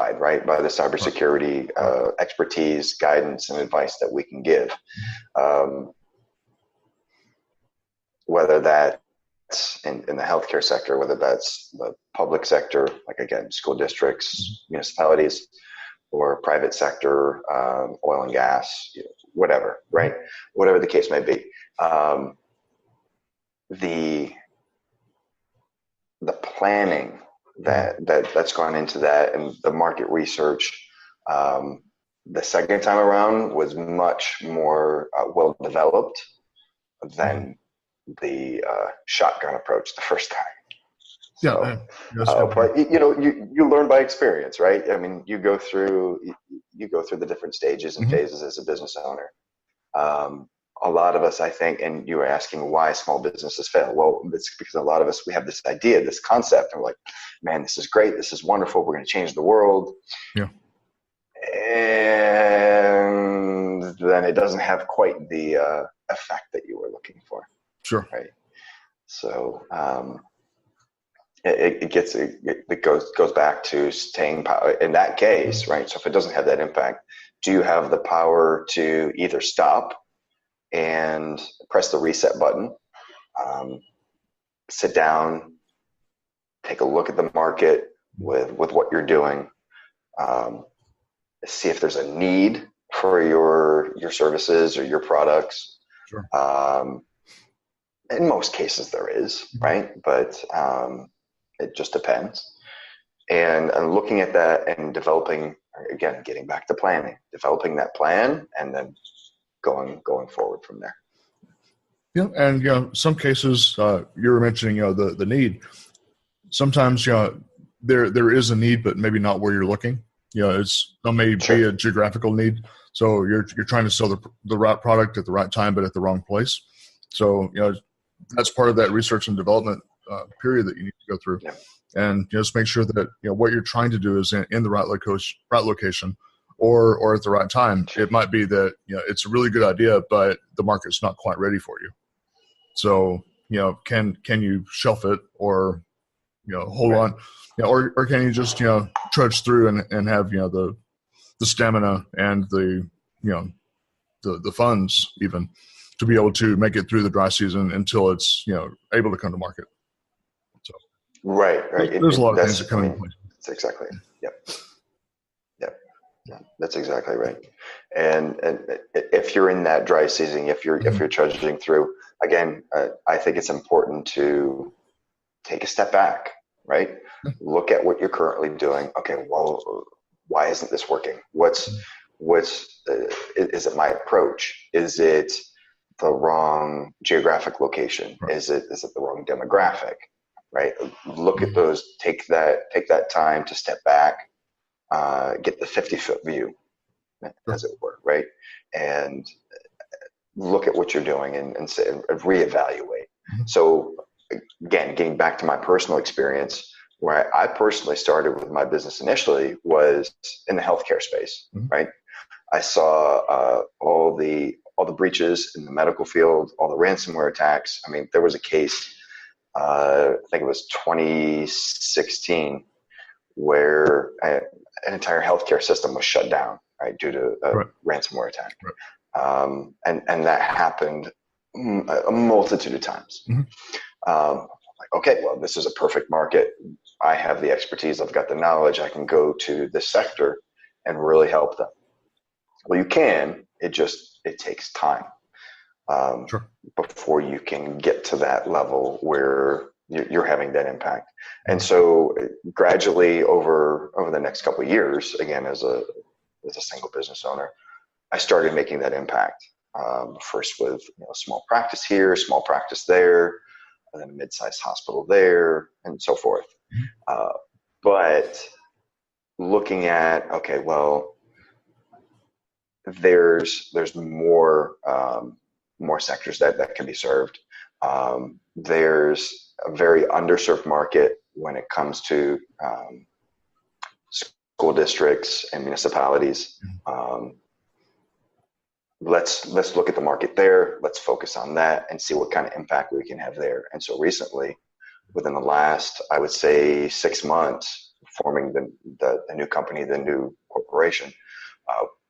qualified, right, by the cybersecurity expertise, guidance, and advice that we can give. Whether that's in the healthcare sector, whether that's the public sector, like again, school districts, municipalities, or private sector, oil and gas, whatever, right? Whatever the case may be. The planning that's gone into that, and the market research, the second time around was much more well developed than the shotgun approach the first time. So, but you learn by experience, right? I mean, you go through the different stages and phases as a business owner. A lot of us, I think, and you were asking why small businesses fail. Well, it's because a lot of us, we have this idea, this concept, and we're like, man, this is great. This is wonderful. We're going to change the world. Yeah. And then it doesn't have quite the effect that you were looking for. Sure. Right. So it goes back to staying power in that case, right? So if it doesn't have that impact, do you have the power to either stop and press the reset button, sit down, take a look at the market with what you're doing, see if there's a need for your services or your products. Sure. In most cases there is, right? But it just depends. And looking at that and developing, again, getting back to planning, developing that plan, and then going forward from there. Yeah, and some cases you were mentioning the need. Sometimes there is a need, but maybe not where you're looking. There may be a geographical need, so you're trying to sell the right product at the right time, but at the wrong place. So that's part of that research and development period that you need to go through, and just make sure that what you're trying to do is in the right location, or at the right time. It might be that it's a really good idea, but the market's not quite ready for you. So can you shelf it, or hold on, or can you just trudge through and have the stamina and the funds even to be able to make it through the dry season until it's able to come to market. So right. There's a lot of things that come into play. That's exactly. Yep. Yeah, that's exactly right. And if you're in that dry season, if you're trudging through, again, I think it's important to take a step back, right? Look at what you're currently doing. Okay, well, why isn't this working? Is it my approach? Is it the wrong geographic location? Right. Is it the wrong demographic? Right? Look at those. Take that time to step back. Get the 50-foot view, as it were, right? And look at what you're doing and reevaluate. So again, getting back to my personal experience, where I personally started with my business initially was in the healthcare space, right? I saw all the breaches in the medical field, all the ransomware attacks. I mean, there was a case, I think it was 2016, where an entire healthcare system was shut down, right, due to a ransomware attack. Right. And that happened a multitude of times. Like, okay, well, this is a perfect market. I have the expertise. I've got the knowledge. I can go to this sector and really help them. Well, you can. It takes time before you can get to that level where you're having that impact. And so gradually over the next couple of years, again, as a single business owner, I started making that impact. First with a small practice here, small practice there, and then a mid-sized hospital there, and so forth. But looking at, okay, well, there's more sectors that can be served. There's a very underserved market when it comes to school districts and municipalities. Let's look at the market there. Let's focus on that and see what kind of impact we can have there. And so recently, within the last, I would say 6 months, forming the new company, the new corporation,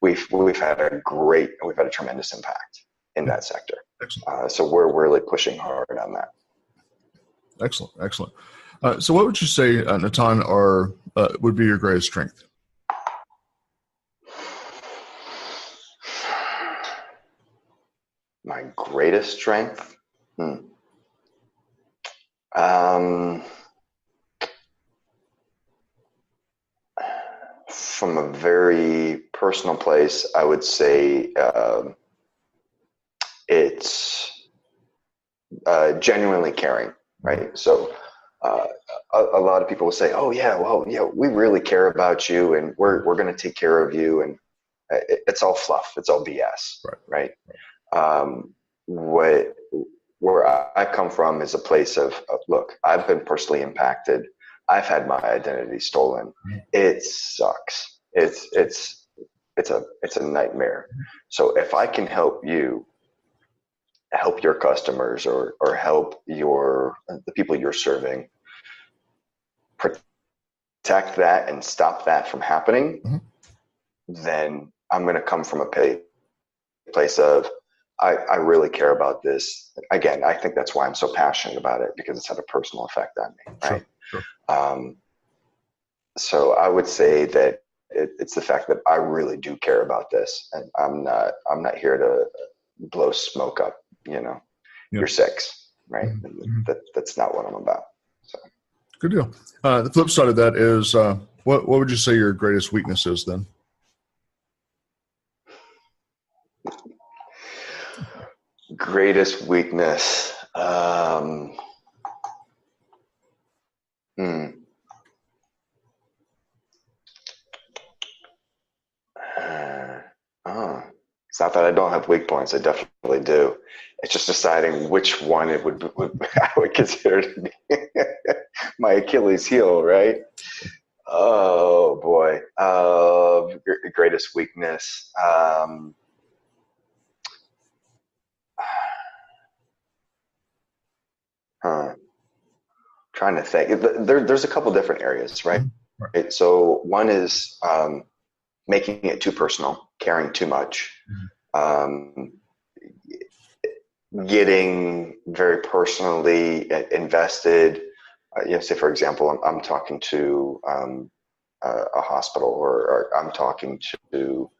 we've had a tremendous impact in that sector. So we're really pushing hard on that. Excellent. So what would you say, Natan, would be your greatest strength? My greatest strength? From a very personal place, I would say it's genuinely caring, right? So a lot of people will say, "Oh yeah, well, yeah, we really care about you, and we're going to take care of you," and it's all fluff, it's all BS, right? Where I come from is a place of look, I've been personally impacted. I've had my identity stolen. It sucks. It's a nightmare. So if I can help you, help your customers, or help the people you're serving, protect that and stop that from happening, then I'm going to come from a place of I really care about this. Again, I think that's why I'm so passionate about it, because it's had a personal effect on me, right? Sure. So I would say that it's the fact that I really do care about this, and I'm not here to blow smoke up, your six, right? That's not what I'm about. So. Good deal. The flip side of that is, what would you say your greatest weakness is then? Greatest weakness. It's not that I don't have weak points. I definitely do. It's just deciding which one I would consider to be my Achilles heel, right? Oh boy. Greatest weakness. Trying to think. There's a couple different areas, right? Right. So one is making it too personal, caring too much, getting very personally invested. Say, for example, I'm talking to a hospital, or I'm talking to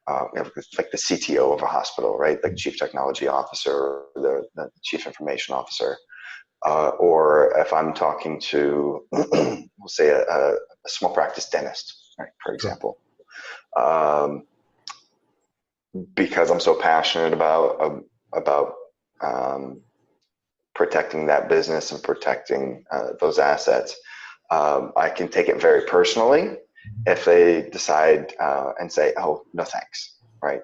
like the CTO of a hospital, right? Like Chief Technology Officer, or the Chief Information Officer. Or if I'm talking to, we'll say a small practice dentist, right, for example, because I'm so passionate about protecting that business and protecting those assets, I can take it very personally if they decide and say, "Oh, no thanks," right?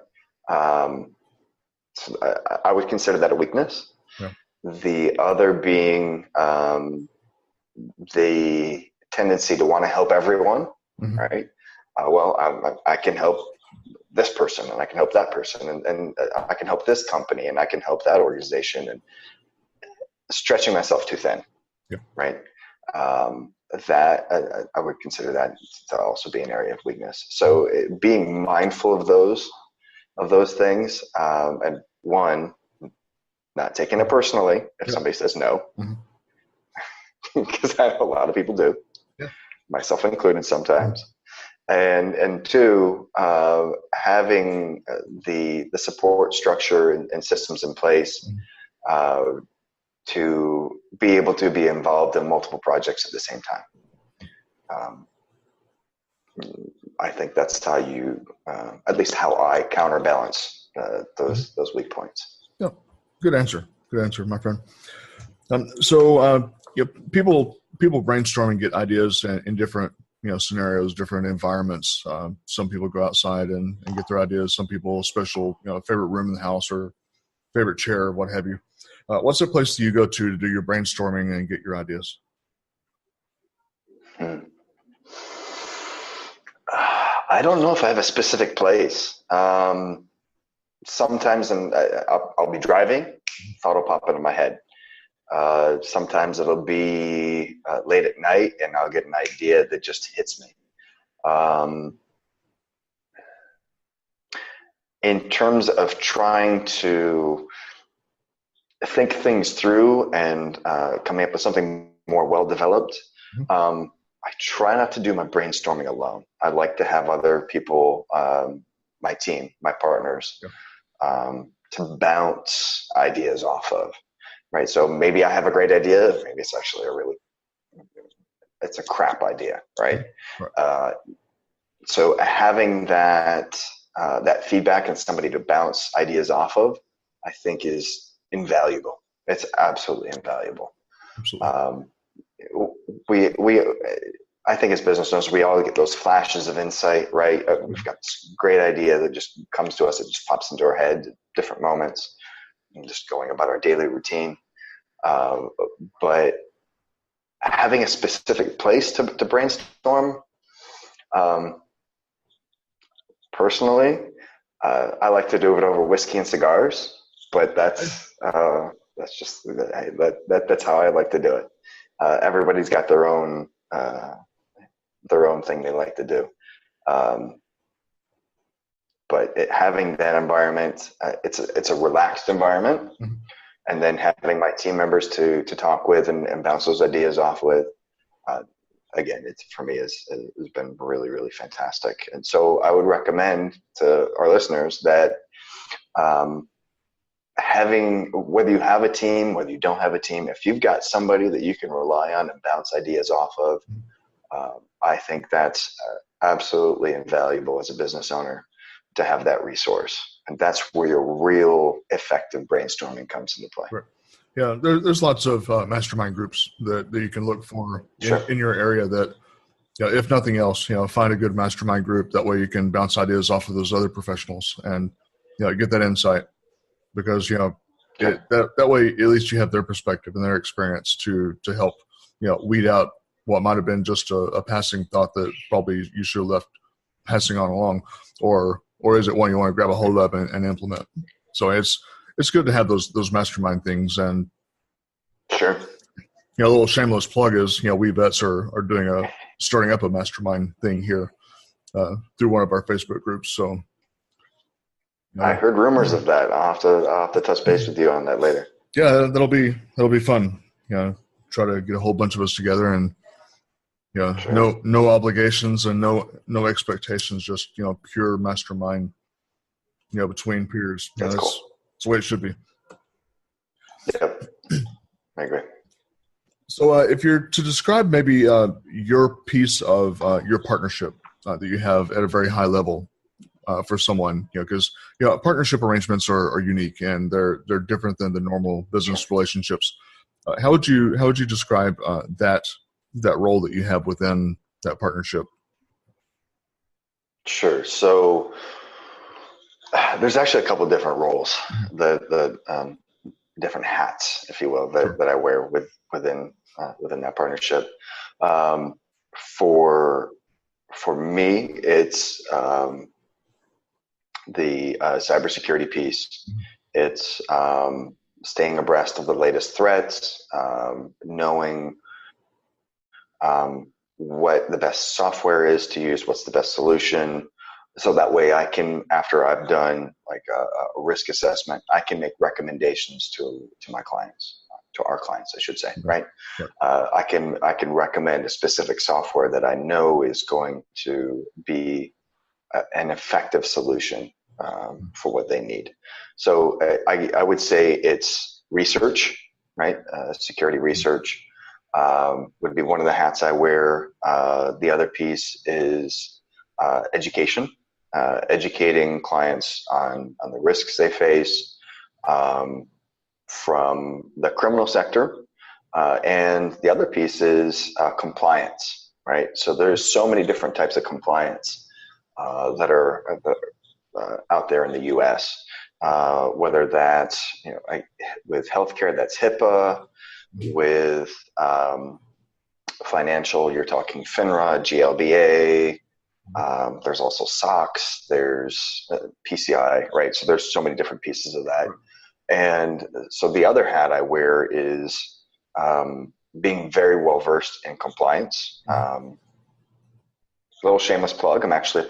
So I would consider that a weakness. Yeah. The other being the tendency to want to help everyone, right? I can help this person, and I can help that person, and I can help this company, and I can help that organization, and stretching myself too thin, right? That I would consider that to also be an area of weakness. So being mindful of those things, and one, not taking it personally if somebody says no, because I know a lot of people do, myself included sometimes. And two, having the support structure and systems in place to be able to be involved in multiple projects at the same time. I think that's how you, at least how I counterbalance those weak points. Yeah, good answer, my friend. So people brainstorm and get ideas in different scenarios, different environments. Some people go outside and get their ideas. Some people special favorite room in the house or favorite chair, what have you. What's the place do you go to do your brainstorming and get your ideas? I don't know if I have a specific place. Sometimes I'll be driving, thought will pop into my head. Sometimes it'll be late at night, and I'll get an idea that just hits me. In terms of trying to think things through and coming up with something more well-developed, I try not to do my brainstorming alone. I like to have other people, my team, my partners, to bounce ideas off of, right? So maybe I have a great idea. Maybe it's actually it's a crap idea, right? So having that feedback and somebody to bounce ideas off of, I think is invaluable. It's absolutely invaluable. Absolutely. I think as business owners, we all get those flashes of insight, right? We've got this great idea that just comes to us. It just pops into our head at different moments, and just going about our daily routine. But having a specific place to brainstorm, personally, I like to do it over whiskey and cigars, but that's just that's how I like to do it. Everybody's got their own thing they like to do. But having that environment, it's a relaxed environment, and then having my team members to talk with and bounce those ideas off with, again, for me has been really, really fantastic. And so I would recommend to our listeners that whether you have a team, whether you don't have a team, if you've got somebody that you can rely on and bounce ideas off of, I think that's absolutely invaluable as a business owner to have that resource. And that's where your real effective brainstorming comes into play. Right. Yeah, there's lots of mastermind groups that you can look for in your area that, if nothing else, find a good mastermind group. That way you can bounce ideas off of those other professionals and, get that insight, because, that way at least you have their perspective and their experience to help, weed out what might have been just a passing thought that probably you should have left passing on along, or is it one you want to grab a hold of and implement? So it's good to have those mastermind things. And sure, a little shameless plug is, we vets are starting up a mastermind thing here through one of our Facebook groups. So I heard rumors of that. I'll have to touch base with you on that later. Yeah, that'll be fun. Try to get a whole bunch of us together and sure. no obligations and no expectations, just pure mastermind between peers. That's cool. That's the way it should be. Yep, I agree. So if you're to describe maybe your piece of your partnership that you have at a very high level for someone, because partnership arrangements are unique and they're different than the normal business relationships. How would you describe that role that you have within that partnership? Sure. So there's actually a couple of different roles, the different hats, if you will, that I wear within that partnership. For me, it's the cybersecurity piece. It's staying abreast of the latest threats, knowing what the best software is to use, what's the best solution. So that way I can, after I've done like a risk assessment, I can make recommendations to my clients, to our clients, I should say, right? I can recommend a specific software that I know is going to be an effective solution for what they need. So I would say it's research, right? Security research would be one of the hats I wear. The other piece is education. Educating clients on the risks they face from the criminal sector. And the other piece is compliance, right? So there's so many different types of compliance that are out there in the U.S., whether that's with healthcare, that's HIPAA, with financial, you're talking FINRA, GLBA. There's also SOX, there's PCI, right? So there's so many different pieces of that. And so the other hat I wear is being very well versed in compliance. Little shameless plug, I'm actually a